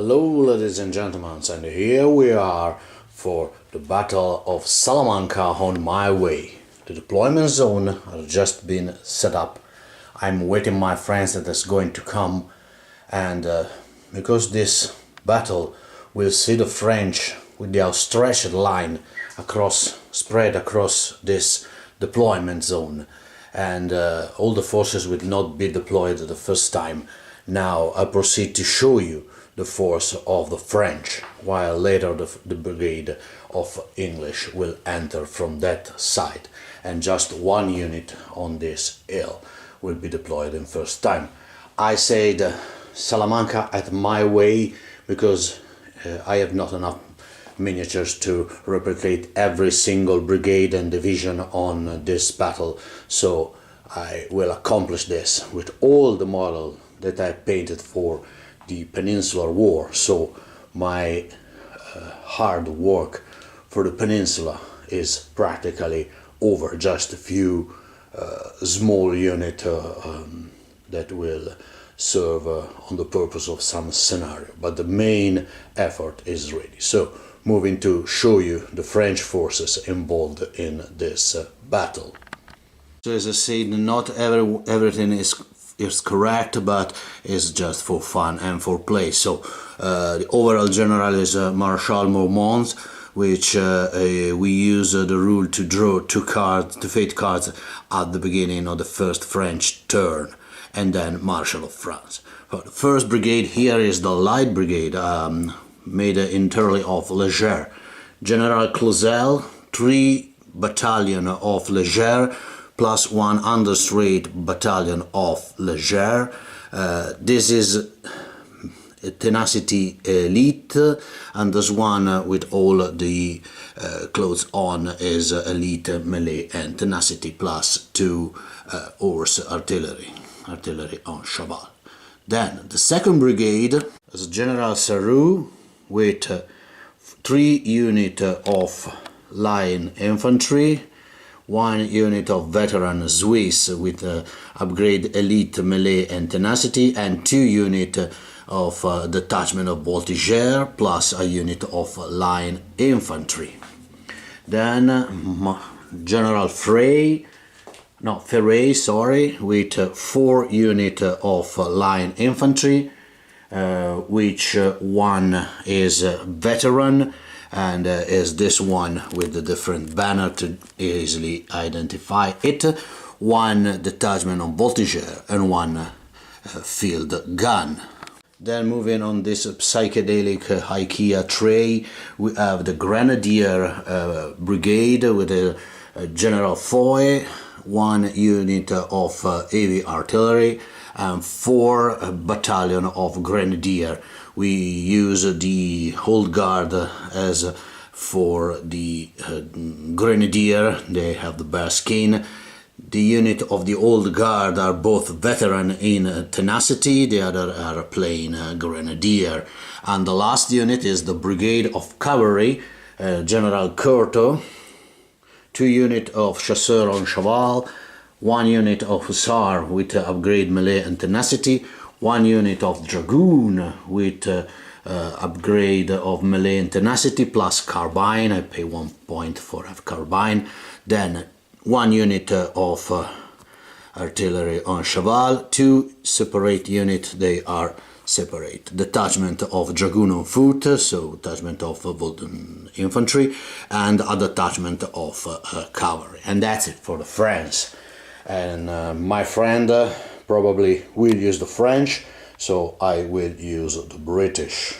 Hello ladies and gentlemen, and here we are for the Battle of Salamanca on my way. The deployment zone has just been set up. I'm waiting my friends that is going to come, and because this battle will see the French with their stretched line spread across this deployment zone, and all the forces will not be deployed the first time. Now I proceed to show you the force of the French, while later the brigade of English will enter from that side, and just one unit on this hill will be deployed in first time. I said Salamanca at my way because I have not enough miniatures to replicate every single brigade and division on this battle, so I will accomplish this with all the model that I painted for the Peninsular War. So my hard work for the peninsula is practically over. Just a few small units that will serve on the purpose of some scenario, but the main effort is ready. So moving to show you the French forces involved in this battle. So as I said, not everything is correct, but it's just for fun and for play. So the overall general is Marshal Marmont, which we use the rule to draw two fate cards at the beginning of the first French turn, and then Marshal of France. The first brigade here is the light brigade, made entirely of Leger. General Clausel, 3 battalion of Leger plus 1 understraight battalion of Leger. This is a tenacity elite, and this one with all the clothes on is elite melee and tenacity plus 2 horse artillery on cheval. Then the second brigade is General Sarrou with 3 units of line infantry, 1 unit of veteran Swiss with upgrade elite melee and tenacity, and 2 units of detachment of voltigeur plus a unit of line infantry. Then General Ferret, with 4 units of line infantry, which one is veteran, and is this one with the different banner to easily identify it, 1 detachment on voltigeur and 1 field gun. Then moving on this psychedelic IKEA tray, we have the Grenadier Brigade with a General Foy, 1 unit of heavy artillery, and 4 battalion of Grenadier. We use the Old Guard as for the Grenadier. They have the bear skin. The unit of the Old Guard are both veteran in tenacity, the other are plain Grenadier. And the last unit is the Brigade of Cavalry, General Curto, 2 units of Chasseur on Cheval, 1 unit of Hussar with upgrade melee and tenacity, 1 unit of Dragoon with upgrade of melee and tenacity plus carbine. I pay 1 point for a carbine. Then 1 unit of artillery on Cheval, 2 separate units, they are separate. Detachment of Dragoon on foot, so detachment of infantry, and a detachment of cavalry. And that's it for the French. And my friend probably will use the French, so I will use the British.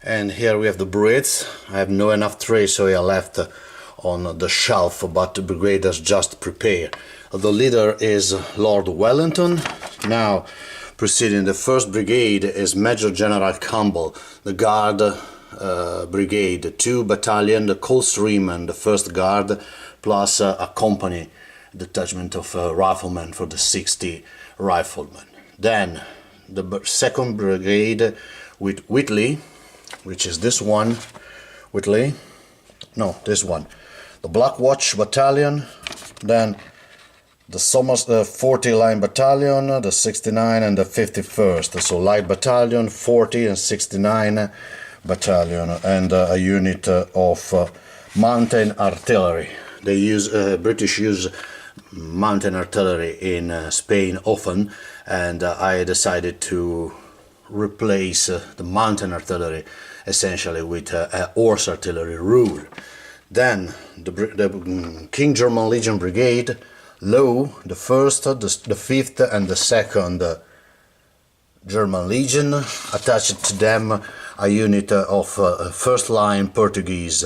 And here we have the Brits. I have no enough trays, so I left on the shelf, but the brigade has just prepared. The leader is Lord Wellington. Now proceeding, the first brigade is Major General Campbell, the Guard Brigade, 2 battalion, the Coldstream, the 1st Guard, plus a company detachment of riflemen for the 60 riflemen. Then the 2nd brigade with Whitley, which is this one, this one, the Black Watch battalion. Then the 40 line battalion, the 69 and the 51st. So light battalion, 40 and 69 battalion, and a unit of mountain artillery. They use British use mountain artillery in Spain often, and I decided to replace the mountain artillery essentially with a horse artillery rule. Then the King German Legion Brigade, low, the 1st, the 5th and the 2nd German Legion, attached to them a unit of 1st line Portuguese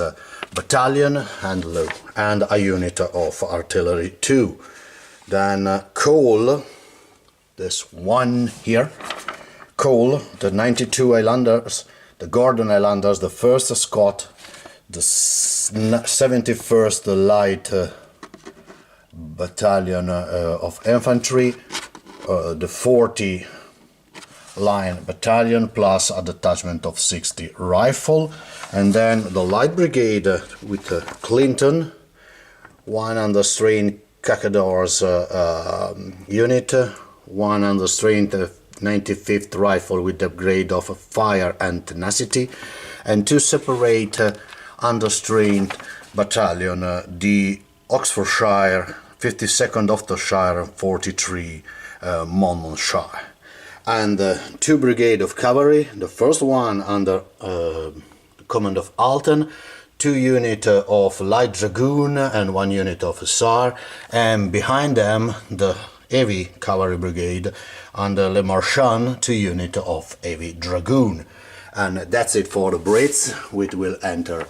battalion and low, and a unit of artillery 2. Then Cole, this one here, Cole, the 92 Highlanders, the Gordon Highlanders, the 1st Scot, the 71st Light Battalion of Infantry, the 40 Line Battalion, plus a detachment of 60 Rifle, and then the Light Brigade with Clinton, 100 Cacadors unit, 100 95th Rifle with the upgrade of Fire and Tenacity, and 2 separate understrained battalion, the Oxfordshire, 52nd Oxfordshire and 43 Monmouthshire, and 2 brigade of cavalry, the first one under command of Alton, 2 unit of light dragoon and 1 unit of hussar, and behind them the heavy cavalry brigade under Le Marchand, 2 unit of heavy dragoon. And that's it for the Brits, which will enter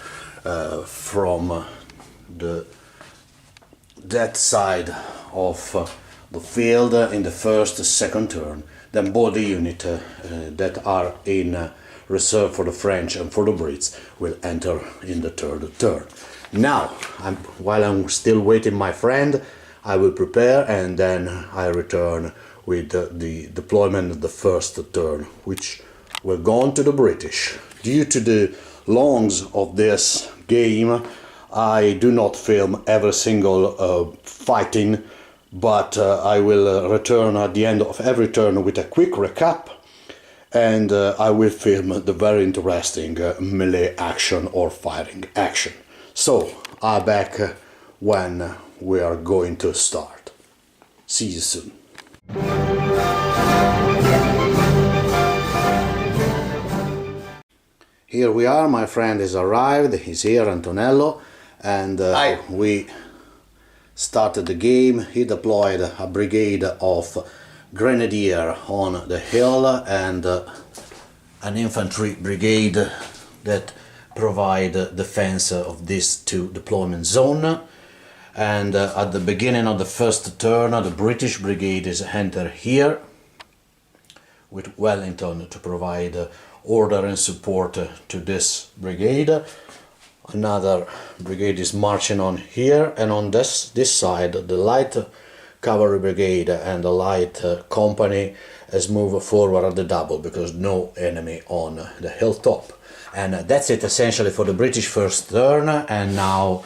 from that side of the field in the 1st, 2nd turn. Then both the units that are in reserve for the French and for the Brits will enter in the 3rd turn. Now, while I'm still waiting my friend, I will prepare, and then I return with the deployment of the 1st turn, which will go on to the British. Due to the longs of this game, I do not film every single fighting, but I will return at the end of every turn with a quick recap, and I will film the very interesting melee action or firing action. So, I'm back when we are going to start. See you soon. Here we are, my friend has arrived, he's here, Antonello, and we started the game. He deployed a brigade of grenadier on the hill and an infantry brigade that provide defense of these 2 deployment zone. And at the beginning of the 1st turn, the British brigade is enter here with Wellington to provide order and support to this brigade. Another brigade is marching on here, and on this side the light cavalry brigade and the light company has moved forward at the double because no enemy on the hilltop. And that's it essentially for the British 1st turn, and now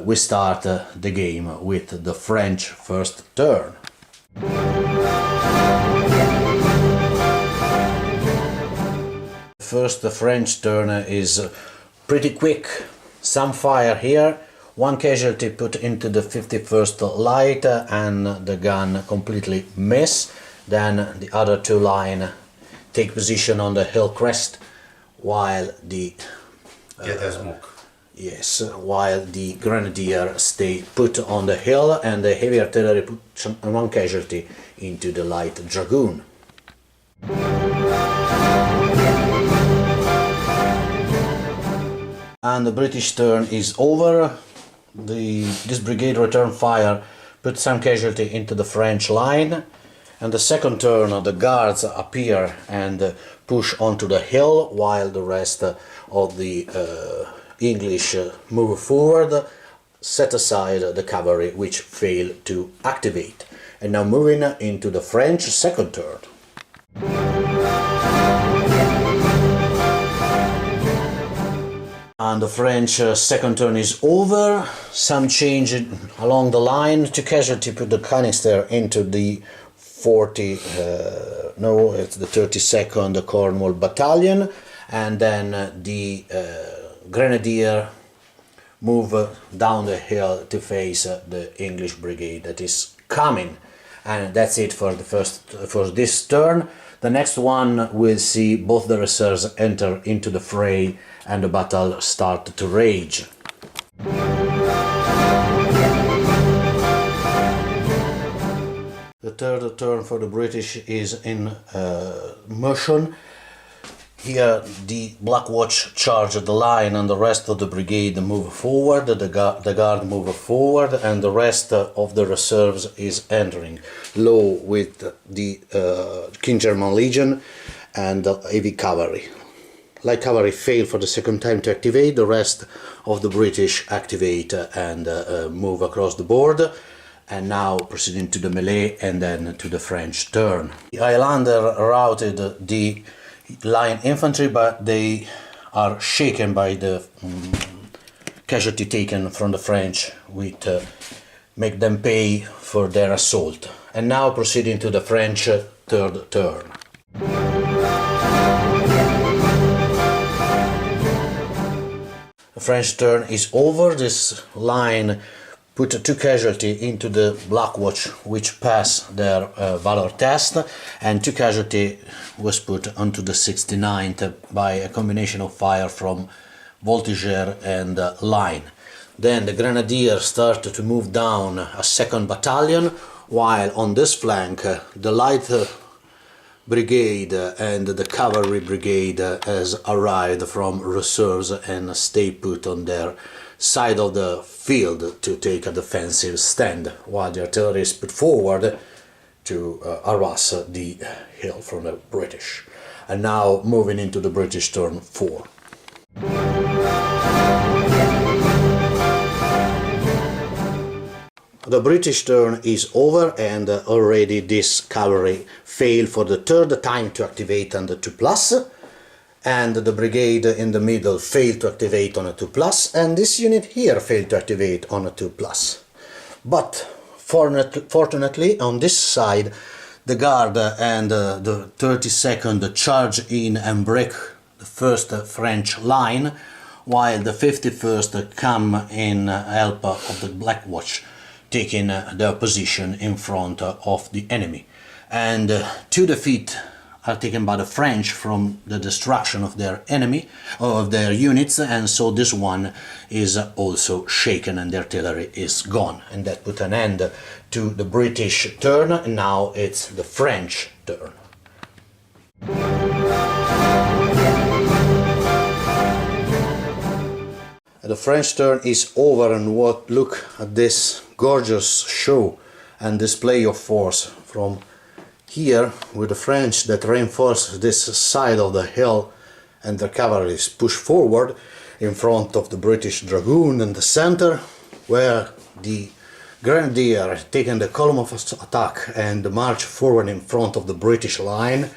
we start the game with the French 1st turn. First, the French turn is pretty quick. Some fire here, 1 casualty put into the 51st light and the gun completely miss. Then the other 2 line take position on the hill crest while the while the grenadier stay put on the hill, and the heavy artillery put 1 casualty into the light dragoon. And the British turn is over. This brigade return fire, put some casualty into the French line, and the 2nd turn the guards appear and push onto the hill while the rest of the English move forward, set aside the cavalry which failed to activate. And now moving into the French 2nd turn. and the French second turn is over. Some change along the line. 2 casualty put the canister into the 32nd Cornwall Battalion, and then the Grenadier move down the hill to face the English brigade that is coming. And that's it for this turn. The next one will see both the reserves enter into the fray and the battle start to rage. The third turn for the British is in motion. Here the Black Watch charge the line and the rest of the brigade move forward, the guard move forward, and the rest of the reserves is entering. Low with the King German Legion and heavy cavalry. Light cavalry fail for the second time to activate, the rest of the British activate and move across the board. And now proceeding to the melee and then to the French turn. The Highlander routed the line infantry, but they are shaken by the casualty taken from the French, which make them pay for their assault. And now proceeding to the French third turn. The French turn is over. This line put 2 casualty into the Black Watch, which passed their valor test, and 2 casualty was put onto the 69th by a combination of fire from Voltigeur and line. Then the Grenadiers started to move down a 2nd battalion, while on this flank the light brigade and the cavalry brigade has arrived from reserves and stay put on their side of the field to take a defensive stand, while the artillery is put forward to harass the hill from the British. And now moving into the British turn 4. The British turn is over, and already this cavalry failed for the 3rd time to activate on the 2+, and the brigade in the middle failed to activate on a 2+, and this unit here failed to activate on a 2+. But fortunately on this side the guard and the 32nd charge in and break the 1st French line, while the 51st come in help of the Black Watch, taking their position in front of the enemy. And 2 defeats are taken by the French from the destruction of their enemy, of their units, and so this one is also shaken and the artillery is gone. And that put an end to the British turn, and now it's the French turn. The French turn is over, and look at this gorgeous show and display of force from here, with the French that reinforce this side of the hill and the cavalry is pushed forward in front of the British Dragoon in the center, where the Grenadier has taken the column of attack and march forward in front of the British line,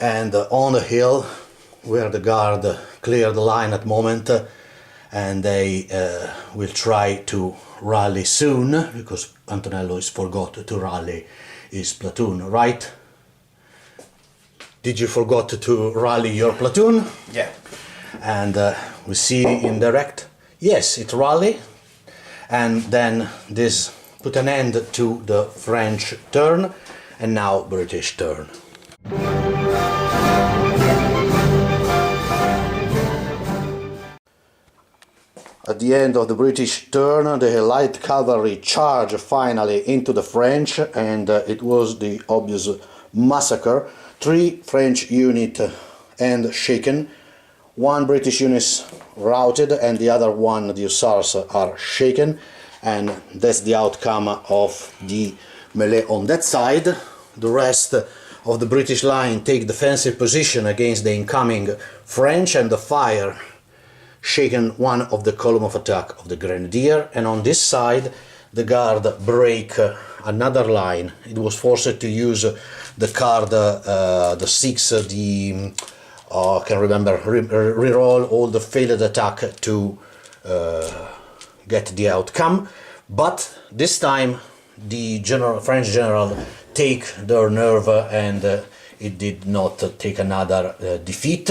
and on the hill where the guard clear the line at the moment, and they will try to rally soon, because Antonello is forgot to rally his platoon, right? Did you forgot to rally your platoon? Yeah. And we see in direct, yes, it rally, and then this put an end to the French turn, and now British turn. At the end of the British turn, the light cavalry charged finally into the French, and it was the obvious massacre. 3 French units and shaken, 1 British unit routed, and the other one, the hussars, are shaken, and that's the outcome of the melee on that side. The rest of the British line take defensive position against the incoming French, and the fire shaken one of the column of attack of the Grenadier, and on this side the guard break another line. It was forced to use the card, the 6, the can remember, re-roll all the failed attack to get the outcome. But this time the French general take their nerve, and it did not take another defeat.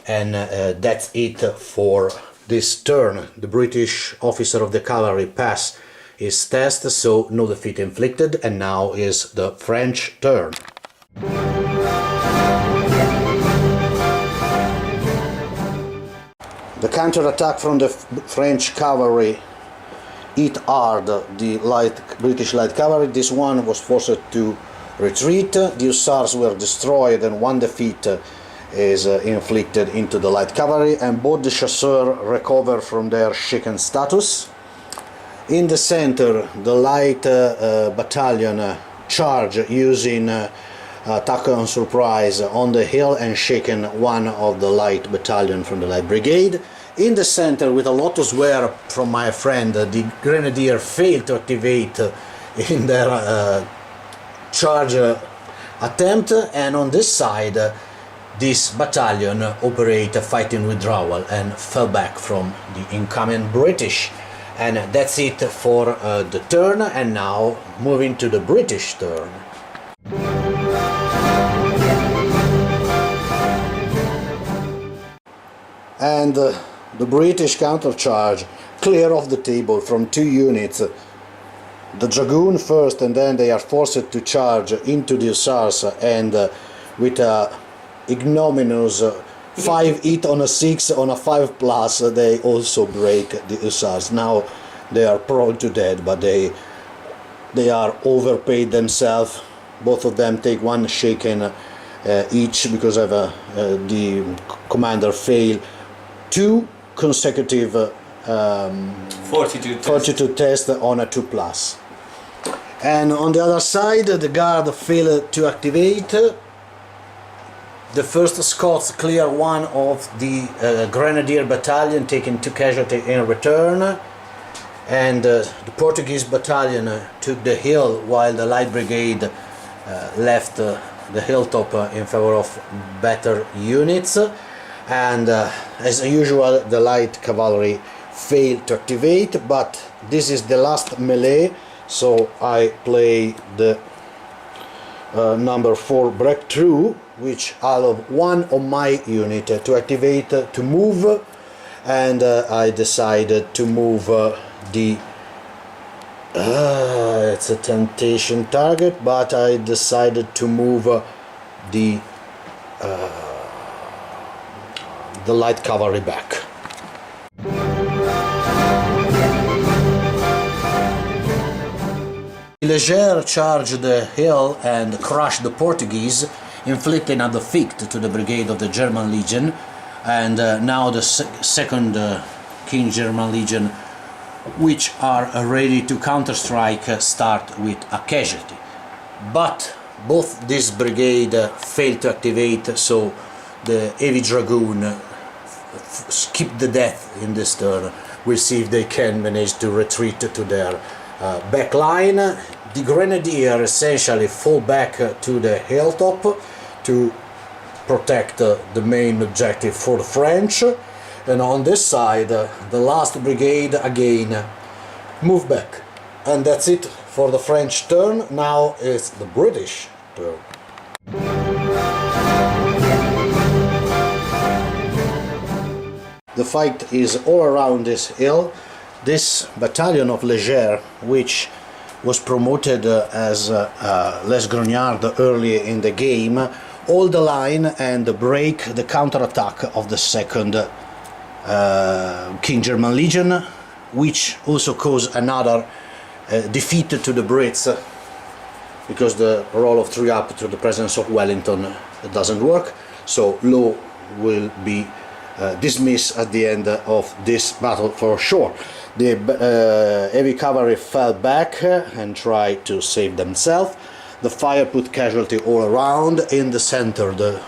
And that's it for this turn. The British officer of the cavalry pass his test, so no defeat inflicted, and now is the French turn. The counter-attack from the French cavalry hit hard the British light cavalry. This one was forced to retreat. The hussars were destroyed, and one defeat is inflicted into the light cavalry, and both the chasseurs recover from their shaken status. In the center, the light battalion charge using attack on surprise on the hill and shaken one of the light battalion from the light brigade. In the center, with a lot of swear from my friend, the grenadier failed to activate in their charge attempt, and on this side this battalion operate a fighting withdrawal and fell back from the incoming British. And that's it for the turn, and now moving to the British turn. And the British countercharge clear off the table from 2 units. The dragoon first, and then they are forced to charge into the hussars, and with a ignominious 5 hit on a 6 on a 5+, they also break the hussars. Now they are prone to death, but they are overpaid themselves. Both of them take 1 shaken each because of the commander failed 2 consecutive fortitude tests on a 2+. And on the other side, the guard failed to activate. The first Scots clear one of the Grenadier battalion, taking 2 casualties in return, and the Portuguese battalion took the hill, while the Light Brigade left the hilltop in favor of better units. And as usual, the Light Cavalry failed to activate, but this is the last melee, so I play the number 4 breakthrough, which allowed one of my unit to activate to move, and I decided to move the it's a temptation target, but I decided to move the light cavalry back. Leger charged the hill and crushed the Portuguese, inflicting a defeat to the brigade of the German Legion, and now the second King German Legion, which are ready to counter-strike, start with a casualty. But both this brigade failed to activate, so the heavy dragoon skip the death in this turn. We'll see if they can manage to retreat to their back line. The grenadier essentially fall back to the hilltop to protect the main objective for the French, and on this side the last brigade again move back. And that's it for the French turn. Now it's the British turn. The fight is all around this hill. This battalion of Leger, which was promoted as Les Grognards early in the game, hold the line and break the counter-attack of the second King German Legion, which also caused another defeat to the Brits, because the roll of 3 up to the presence of Wellington doesn't work, so Law will be dismissed at the end of this battle for sure. The heavy cavalry fell back and tried to save themselves. The fire put casualty all around. In the center, the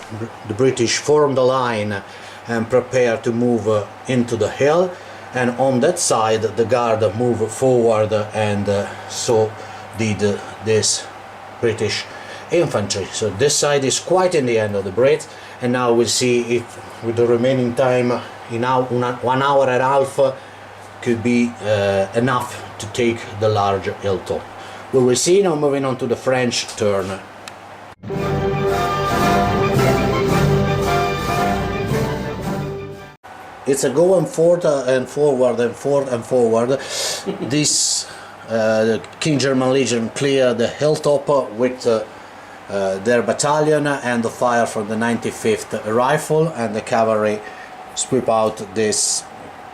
British formed a line and prepared to move into the hill, and on that side the guard moved forward, and so did this British infantry. So this side is quite in the end of the Brits, and now we'll see if with the remaining time in 1 hour and a half could be enough to take the large hilltop. We will see. Now moving on to the French turn. It's a go and forth and forward and forth and forward. This the King German Legion clear the hilltop with their battalion and the fire from the 95th Rifle, and the cavalry sweep out this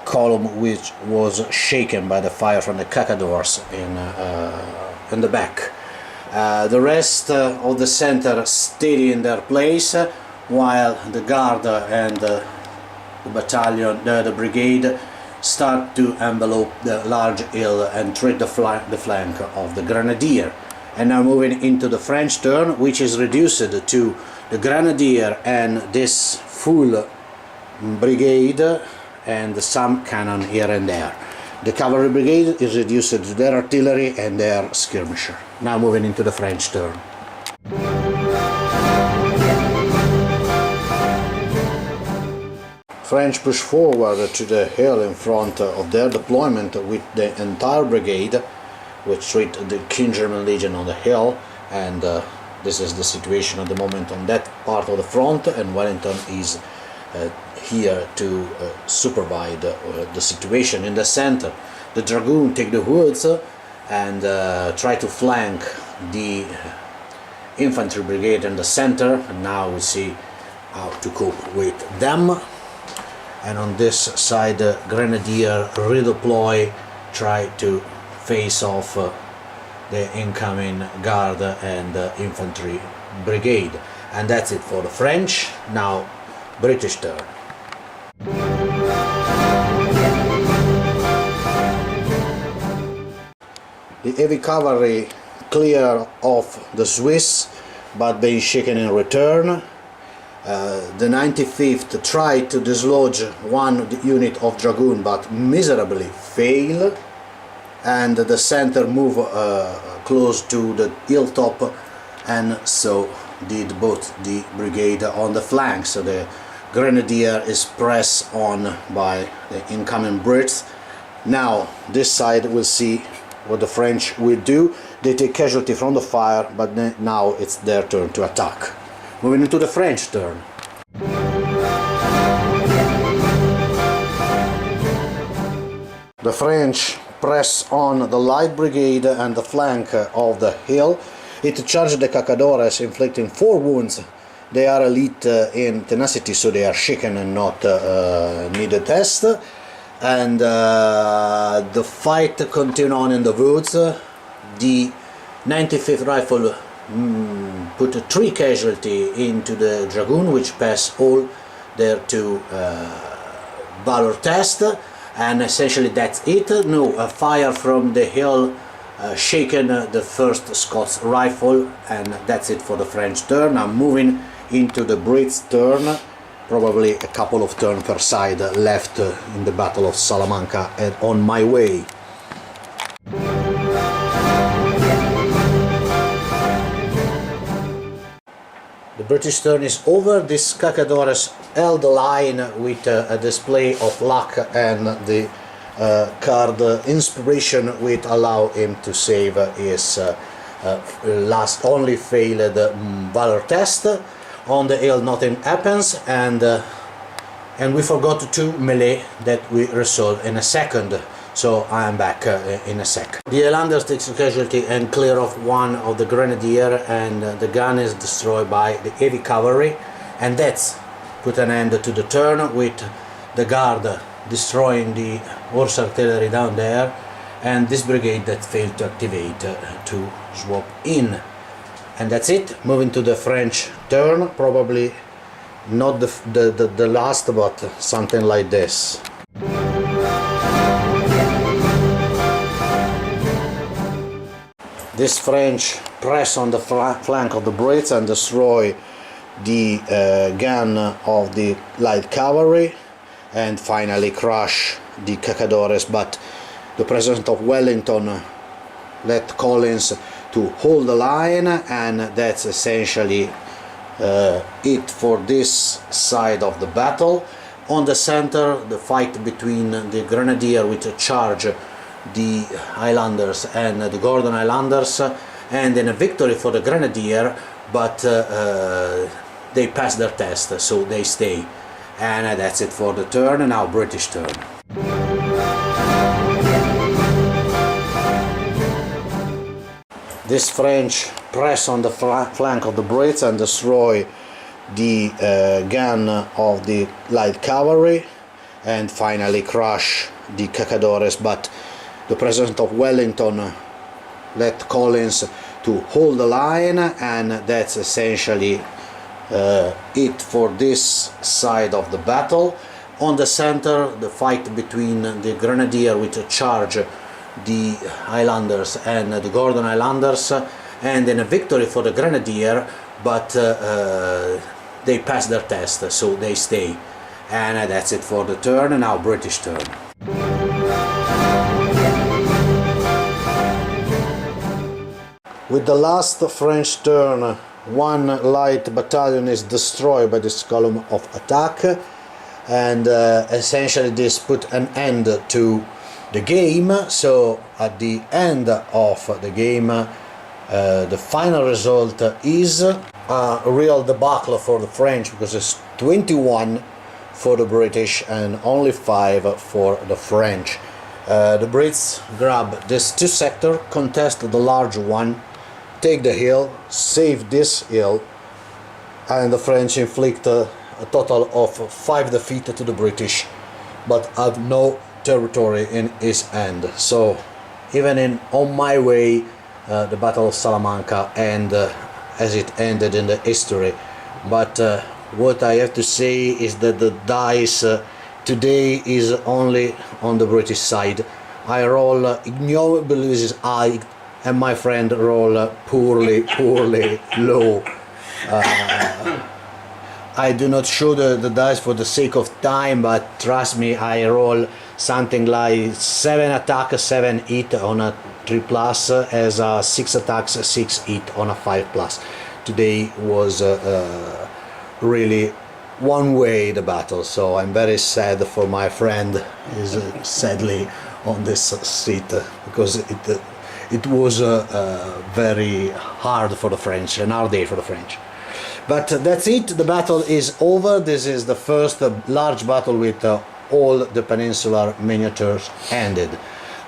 column which was shaken by the fire from the Cacadors in the back. The rest of the center stayed in their place, while the guard and the battalion, the brigade, start to envelope the large hill and treat the flank of the grenadier. And now moving into the French turn, which is reduced to the grenadier and this full brigade and some cannon here and there. The cavalry brigade is reduced to their artillery and their skirmisher. Now moving into the French turn. French push forward to the hill in front of their deployment with the entire brigade, which treat the King German Legion on the hill, and this is the situation at the moment on that part of the front, and Wellington is here to supervise the situation in the center. The dragoon take the woods and try to flank the infantry brigade in the center, and now we see how to cope with them. And on this side, the grenadier redeploy, try to face off the incoming guard and infantry brigade. And that's it for the French. Now British turn. The heavy cavalry clear off the Swiss, but being shaken in return. The 95th tried to dislodge one unit of dragoon, but miserably fail, and the center move close to the hilltop, and so did both the brigade on the flank. So the grenadier is pressed on by the incoming Brits. Now this side we'll see what the French will do. They take casualty from the fire, but now it's their turn to attack. Moving into the French turn. The French press on the light brigade and the flank of the hill. It charged the Cacadores, inflicting 4 wounds. They are elite in tenacity, so they are shaken and not need a test. And the fight continued on in the woods. The 95th Rifle put 3 casualty into the dragoon, which passed all their 2 VALOR tests, and essentially that's it. No, a fire from the hill shaken the 1st Scots Rifle, and that's it for the French turn. I'm moving into the Brits turn, probably a couple of turns per side left in the Battle of Salamanca and on my way. The British turn is over. This Cacadores held the line with a display of luck and the card inspiration, which allow him to save his last only failed VALOR test. On the hill nothing happens, and we forgot 2 melee that we resolve in a second. So I am back in a sec. The Highlanders takes a casualty and clear off one of the grenadier, and the gun is destroyed by the heavy cavalry, and that's put an end to the turn, with the guard destroying the horse artillery down there, and this brigade that failed to activate to swap in. And that's it. Moving to the French turn, probably not the last, but something like this. This French press on the flank of the Brits and destroy the gun of the light cavalry, and finally crush the Cacadores, but the President of Wellington let Collins to hold the line, and that's essentially it for this side of the battle. On the center, the fight between the Grenadier which charge the Highlanders and the Gordon Highlanders, and then a victory for the Grenadier, but they pass their test, so they stay. And that's it for the turn, and now British turn. This French press on the flank of the Brits and destroy the gun of the light cavalry, and finally crush the Cacadores, but the President of Wellington let Collins to hold the line, and that's essentially it for this side of the battle. On the center, the fight between the Grenadier which charge the Highlanders and the Gordon Highlanders, and then a victory for the Grenadier, but they pass their test, so they stay. And that's it for the turn, and now British turn. With the last French turn, one light battalion is destroyed by this column of attack, and essentially this put an end to the game. So at the end of the game, the final result is a real debacle for the French, because it's 21 for the British and only 5 for the French. The Brits grab this 2 sector, contest the large one, take the hill, save this hill, and the French inflict a total of 5 defeats to the British, but have no territory in his hand. So even on my way, the Battle of Salamanca as it ended in the history. But what I have to say is that the dice today is only on the British side. I roll ignobly high, and my friend roll poorly low. I do not show the dice for the sake of time, but trust me, I roll something like 7 attacks, 7 hit on a 3+, as a 6 attacks, 6 hit on a 5+. Today was really one way the battle, so I'm very sad for my friend. Is sadly on this seat, because it was very hard for the French, an hard day for the French. But that's it, the battle is over. This is the first large battle with all the peninsular miniatures ended,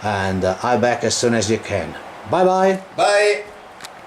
and I'm back as soon as you can. Bye bye. Bye.